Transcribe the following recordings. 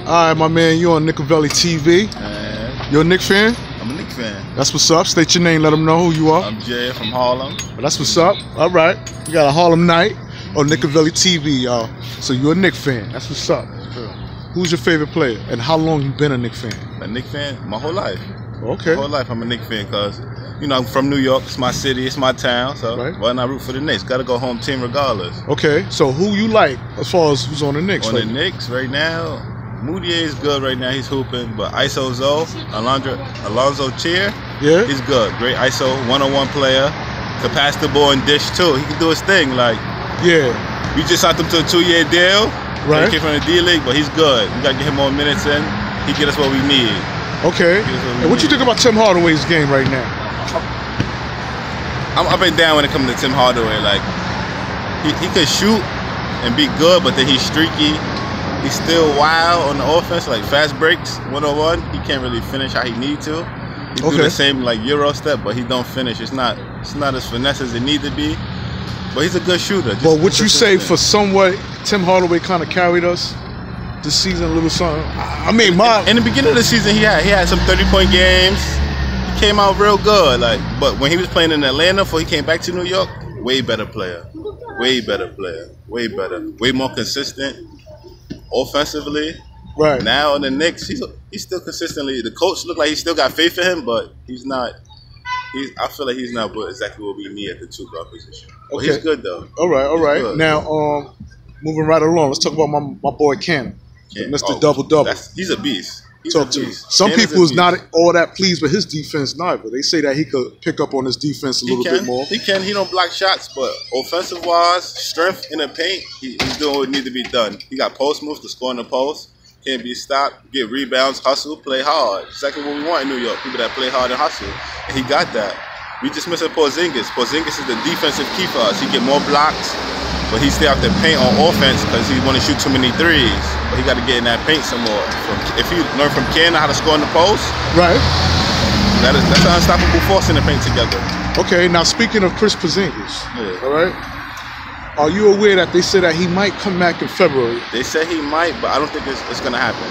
All right, my man, you on Nicovelli TV. You a Knicks fan? I'm a Knicks fan. That's what's up. State your name, let them know who you are. I'm Jay from Harlem. That's what's up. All right. You got a Harlem night on Nicovelli TV, y'all. So you're a Knicks fan. That's what's up. True. Who's your favorite player? And how long you been a Knicks fan? A Knicks fan? My whole life. Okay. My whole life I'm a Knicks fan because, you know, I'm from New York. It's my city. It's my town. So why not root for the Knicks? Got to go home team regardless. Okay. So who you like as far as who's on the Knicks? On the Knicks right now, Moutier is good right now. He's hooping. But ISO Zoe, Alonzo Cheer, yeah, he's good. Great ISO, one-on-one player. Can pass the ball and dish too. He can do his thing. Like, yeah. We just signed him to a 2-year deal. Right. He came from the D League, but he's good. We got to get him more minutes in. He get us what we need. Okay. And what you think about Tim Hardaway's game right now? I'm up and down when it comes to Tim Hardaway. Like, he could shoot and be good, but then he's streaky. He's still wild on the offense, like fast breaks, one-on-one. He can't really finish how he need to. He do the same like Euro step, but he don't finish. It's not as finesse as it need to be. But he's a good shooter. But would you say for somewhat Tim Hardaway kind of carried us this season a little something? I mean, in the beginning of the season, he had some 30-point games. He came out real good. Like, but when he was playing in Atlanta before he came back to New York, way better player, way better player, way better, way more consistent offensively. Right now in the Knicks, he's still consistently. The coach looked like he still got faith in him, but he's not. I feel like he's not exactly what we need at the 2 guard position. But he's good though. All right. Good. Now, moving right along, let's talk about my boy Cannon, Mr. Double. He's a beast. Talk to me. Some people is not all that pleased with his defense neither. They say that he could pick up on his defense a little bit more. He can. He don't block shots, but offensive wise, strength in the paint, he's doing what needs to be done. He got post moves to score in the post. Can't be stopped. Get rebounds, hustle, play hard. Exactly what we want in New York. People that play hard and hustle. And he got that. We just missing Porzingis. Porzingis is the defensive key for us. He get more blocks, but he stay out the paint on offense because he want to shoot too many threes. But he got to get in that paint some more. If you learn from Cannon how to score in the post, right? That's an unstoppable force in the paint together. Okay, now speaking of Chris Porzingis, all right? Are you aware that they say that he might come back in February? They say he might, but I don't think it's going to happen.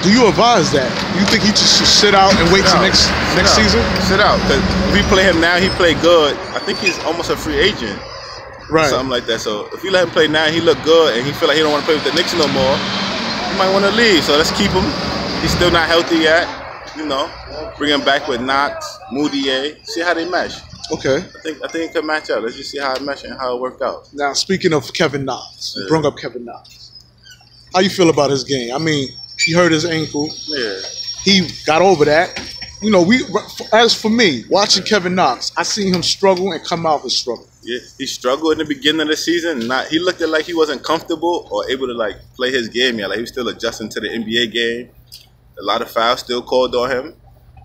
Do you advise that? You think he just should sit out and wait till next season? Sit out, because if we play him now, he play good. I think he's almost a free agent. Right. Something like that. So if you let him play now, he look good, and he feel like he don't want to play with the Knicks no more, he might want to leave. So let's keep him. He's still not healthy yet. You know, bring him back with Knox, Moutier, see how they mesh. Okay. I think it could match up. Let's just see how it mesh and how it work out. Now, speaking of Kevin Knox, you brought up Kevin Knox. How you feel about his game? I mean, he hurt his ankle. Yeah. He got over that. You know, as for me, watching Kevin Knox, I seen him struggle and come out of his struggle. Yeah, he struggled in the beginning of the season. He looked like he wasn't comfortable or able to like play his game yet. Like he was still adjusting to the NBA game. A lot of fouls still called on him.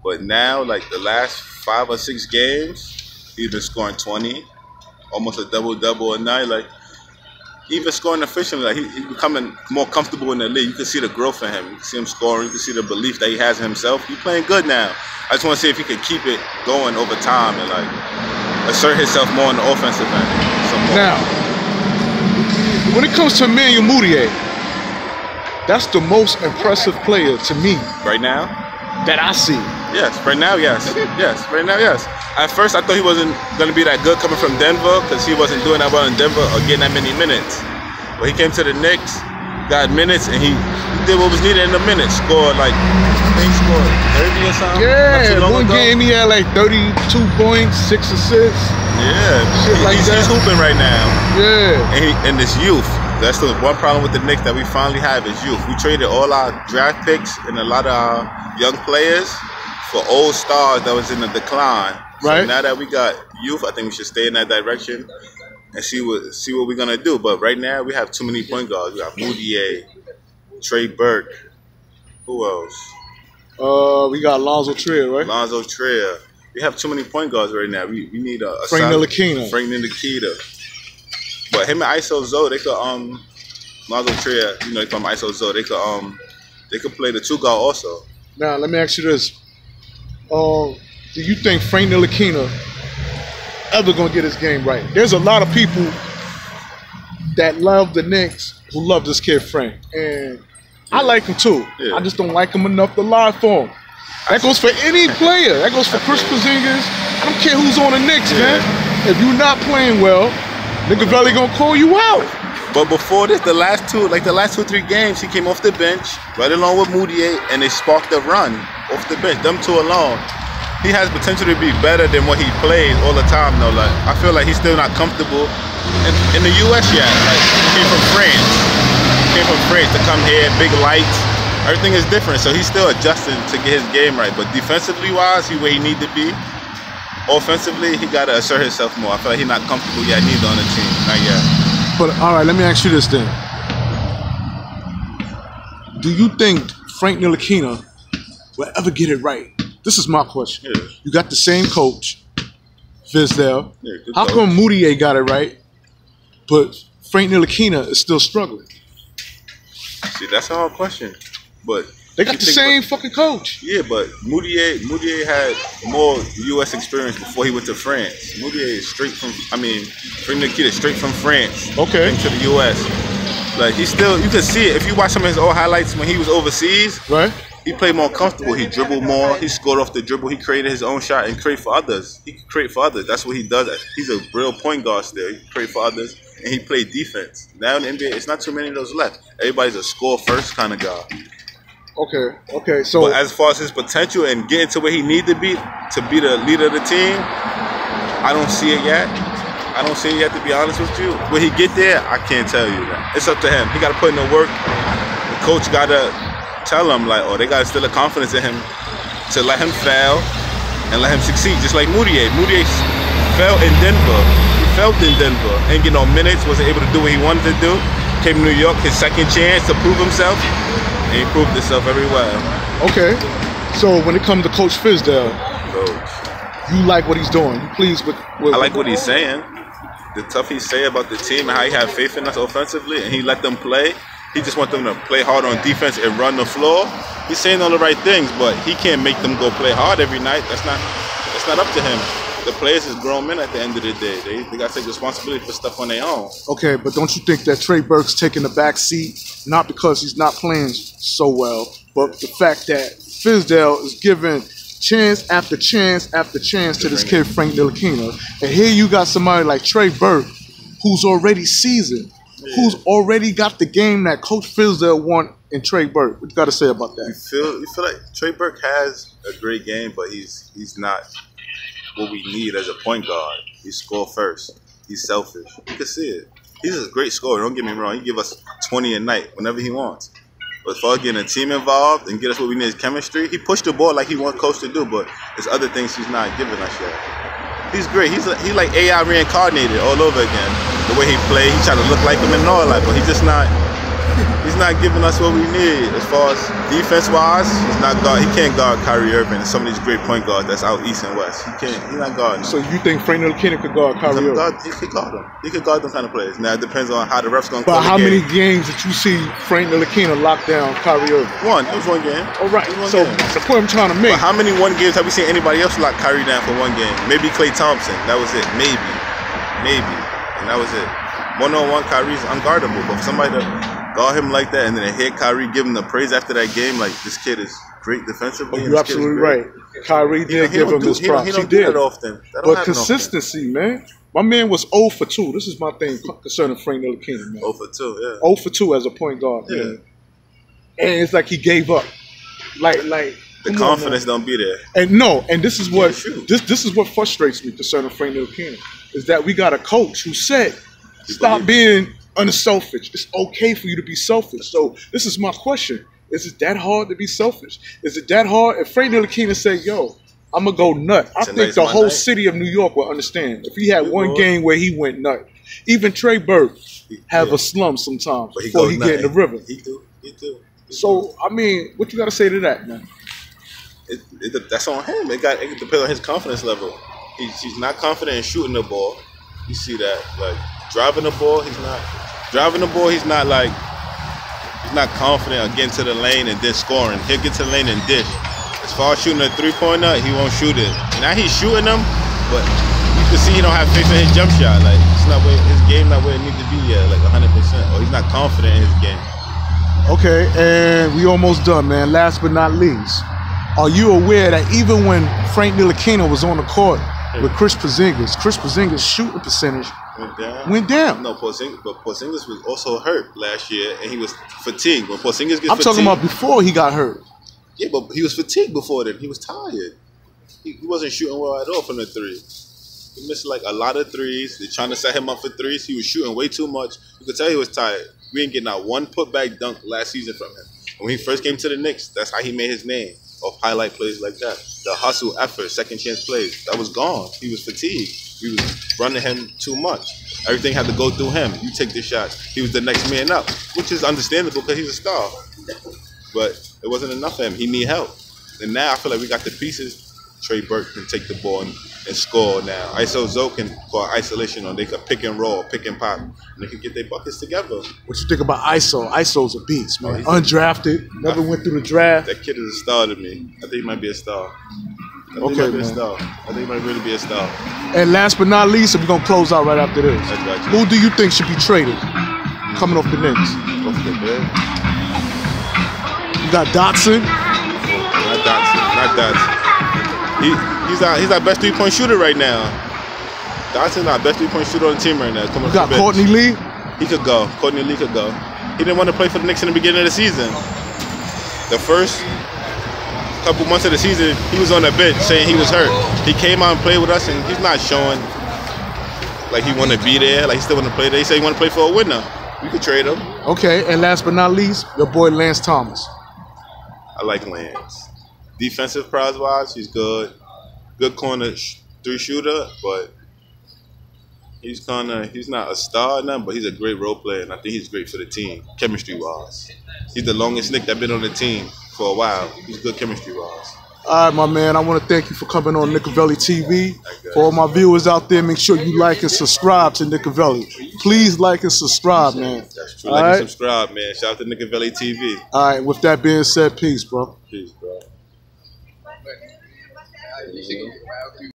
But now, like the last 5 or 6 games, he's been scoring 20, almost a double-double a night. Like, even scoring efficiently, like he's becoming more comfortable in the league. You can see the growth in him. You can see him scoring. You can see the belief that he has in himself. He's playing good now. I just want to see if he can keep it going over time and like assert himself more in the offensive end. Now, when it comes to Emmanuel Moutier, that's the most impressive player to me right now that I see. Yes, right now, yes. Yes, right now, yes. At first, I thought he wasn't going to be that good coming from Denver because he wasn't doing that well in Denver or getting that many minutes. But he came to the Knicks, got minutes, and he did what was needed in the minutes. Scored like, I think he scored 30 or something. Yeah, one game he had like 32 points, 6 assists. Yeah, he's hooping right now. Yeah. And this youth. That's the one problem with the Knicks that we finally have is youth. We traded all our draft picks and a lot of our young players for old stars that was in the decline. Right. So now that we got youth, I think we should stay in that direction and see what we're gonna do. But right now we have too many point guards. We got Moutier, Trey Burke. Who else? We got Alonzo Trier, right? Alonzo Trier. We have too many point guards right now. We need a Frank Ntilikina. Frank Ntilikina. But him and ISO Zoe, they could Alonzo Trier, you know, they call him ISO Zoe. They could play the 2 guard also. Now let me ask you this. Do you think Frank Ntilikina ever gonna get his game right? There's a lot of people that love the Knicks who love this kid Frank, and I like him too. Yeah. I just don't like him enough to lie for him. That goes for any player. That goes for Chris Porzingis. I don't care who's on the Knicks, man. If you're not playing well, nigga Valley gonna call you out. But before this, the last 2, 3 games, he came off the bench, right along with Moutier, and they sparked a run off the bench. Them two alone. He has potential to be better than what he plays all the time, though. Like, I feel like he's still not comfortable in the U.S. yet. Like, he came from France. To come here, big lights. Everything is different, so he's still adjusting to get his game right. But defensively-wise, he's where he need to be. Offensively, he got to assert himself more. I feel like he's not comfortable yet neither on the team. Not yet. But, all right, let me ask you this then. Do you think Frank Ntilikina will ever get it right? This is my question. Yeah. You got the same coach, Fizdale. Yeah, How come Moutier got it right, but Frank Ntilikina is still struggling? See, that's a hard question. But they got the same fucking coach. Yeah, but Moutier had more U.S. experience before he went to France. Moutier is Frank Ntilikina is straight from France. Okay. Into the U.S. Like, he's still, you can see it. If you watch some of his old highlights when he was overseas, right? He played more comfortable. He dribbled more. He scored off the dribble. He created his own shot and create for others. He can create for others. That's what he does. He's a real point guard still. He can create for others, and he played defense. Now in the NBA, it's not too many of those left. Everybody's a score first kind of guy. Okay. So, but as far as his potential and getting to where he need to be the leader of the team, I don't see it yet. To be honest with you. Will he get there? I can't tell you that. It's up to him. He got to put in the work. The coach got to tell him, like, they got to instill a confidence in him to let him fail and let him succeed. Just like Moutier. Moutier fell in Denver. He felt in Denver. Ain't get no minutes. Wasn't able to do what he wanted to do. Came to New York, his second chance to prove himself. And he proved himself very well. Okay. So when it comes to Coach Fizdale, you like what he's doing. You pleased with I like what he's saying. The stuff he say about the team and how he have faith in us offensively, and he let them play. He just want them to play hard on defense and run the floor. He's saying all the right things, but he can't make them go play hard every night. That's not up to him. The players is grown men at the end of the day. They got to take responsibility for stuff on their own. Okay, but don't you think that Trey Burke's taking the back seat, not because he's not playing so well, but the fact that Fizdale is giving chance after chance after chance to this kid, Frank Ntilikina. And here you got somebody like Trey Burke, who's already seasoned, who's already got the game that Coach Fizdale want in Trey Burke. What you got to say about that? You feel like Trey Burke has a great game, but he's not what we need as a point guard. He score first. He's selfish. You can see it. He's a great scorer. Don't get me wrong. He give us 20 a night whenever he wants. But for getting a team involved and get us what we need is chemistry, he pushed the ball like he wants coach to do, but there's other things he's not giving us yet. He's great. He's like AI reincarnated all over again. The way he plays, he try to look like him and all that, but he's not giving us what we need. As far as defense-wise, he can't guard Kyrie Irving and some of these great point guards that's out east and west. He's not guarding. So you think Frank Ntilikina could guard Kyrie Irving? He could guard them. He could guard them kind of players. Now it depends on how the refs gonna call the game. But how many games did you see Frank Ntilikina lock down Kyrie Irving? One. It was one game. All right. So the point I'm trying to make. But how many one games have we seen anybody else lock Kyrie down for one game? Maybe Klay Thompson. That was it. Maybe. And that was it. One-on-one, Kyrie's unguardable. But for somebody to guard him like that and then hit Kyrie, give him the praise after that game, like, this kid is great defensively. You're absolutely right. Kyrie did give him his props. He did it often. But consistency, man. My man was 0 for 2. This is my thing concerning Frank Ntilikina, man. 0 for 2, yeah. 0 for 2 as a point guard, man. And it's like he gave up. Like the confidence don't be there. And this is what this is what frustrates me concerning Frank Ntilikina, is that we got a coach who said, stop being unselfish. It's okay for you to be selfish. So this is my question. Is it that hard to be selfish? Is it that hard? If Frank Ntilikina said, yo, I'm going to go nut, I think the whole city of New York will understand. If he had one game where he went nut. Even Trey Burke have a slump sometimes before he get in the river. He do. So, I mean, what you got to say to that, man? That's on him. It depends on his confidence level. He's not confident in shooting the ball. You see that. Like, driving the ball, he's not confident of getting to the lane and then scoring. He'll get to the lane and dish. As far as shooting a three-pointer, he won't shoot it. Now he's shooting them, but you can see he don't have faith in his jump shot. Like, his game not where it needs to be yet, like 100%. Or he's not confident in his game. Okay, and we almost done, man. Last but not least, are you aware that even when Frank Ntilikina was on the court with Chris Porzingis' shooting percentage went down. No, Porzingis was also hurt last year, and he was fatigued. When Porzingis gets I'm talking about before he got hurt. Yeah, but he was fatigued before then. He was tired. He wasn't shooting well at all from the three. He missed like a lot of threes. They're trying to set him up for threes. He was shooting way too much. You could tell he was tired. We didn't get not one putback dunk last season from him. When he first came to the Knicks, that's how he made his name, off highlight plays like that. The hustle, effort, second chance plays. That was gone. He was fatigued. We was running him too much. Everything had to go through him. You take the shots. He was the next man up, which is understandable because he's a star. But it wasn't enough for him. He need help. And now I feel like we got the pieces. Trey Burke can take the ball and score now. ISO Zoe can call isolation on. They can pick and roll, pick and pop, and they can get their buckets together. What you think about ISO? ISO's a beast, man. Undrafted, never went through the draft. That kid is a star to me. I think he might be a star. I think he might really be a star. And last but not least, we're gonna close out right after this. Who do you think should be traded coming off the Knicks? Off the bench. You got Dotson. Not Dotson. He's our best three-point shooter right now. Dotson's our best three-point shooter on the team right now. You got Courtney Lee. He could go. Courtney Lee could go. He didn't want to play for the Knicks in the beginning of the season. The first couple months of the season, he was on the bench saying he was hurt. He came out and played with us, and he's not showing like he want to be there, like he still want to play there. He said he want to play for a winner. We could trade him. Okay, and last but not least, your boy Lance Thomas. I like Lance. Defensive prize-wise, he's good. Good corner three shooter, but he's not a star or nothing, but he's a great role player, and I think he's great for the team, chemistry-wise. He's the longest Knick that's been on the team for a while. He's good chemistry-wise. All right, my man. I want to thank you for coming on Nickavelli TV. For all my viewers out there, make sure you like and subscribe to Nickavelli. Please like and subscribe, man. That's true. Like and subscribe, man. Shout out to Nickavelli TV. All right. With that being said, peace, bro. Peace, bro.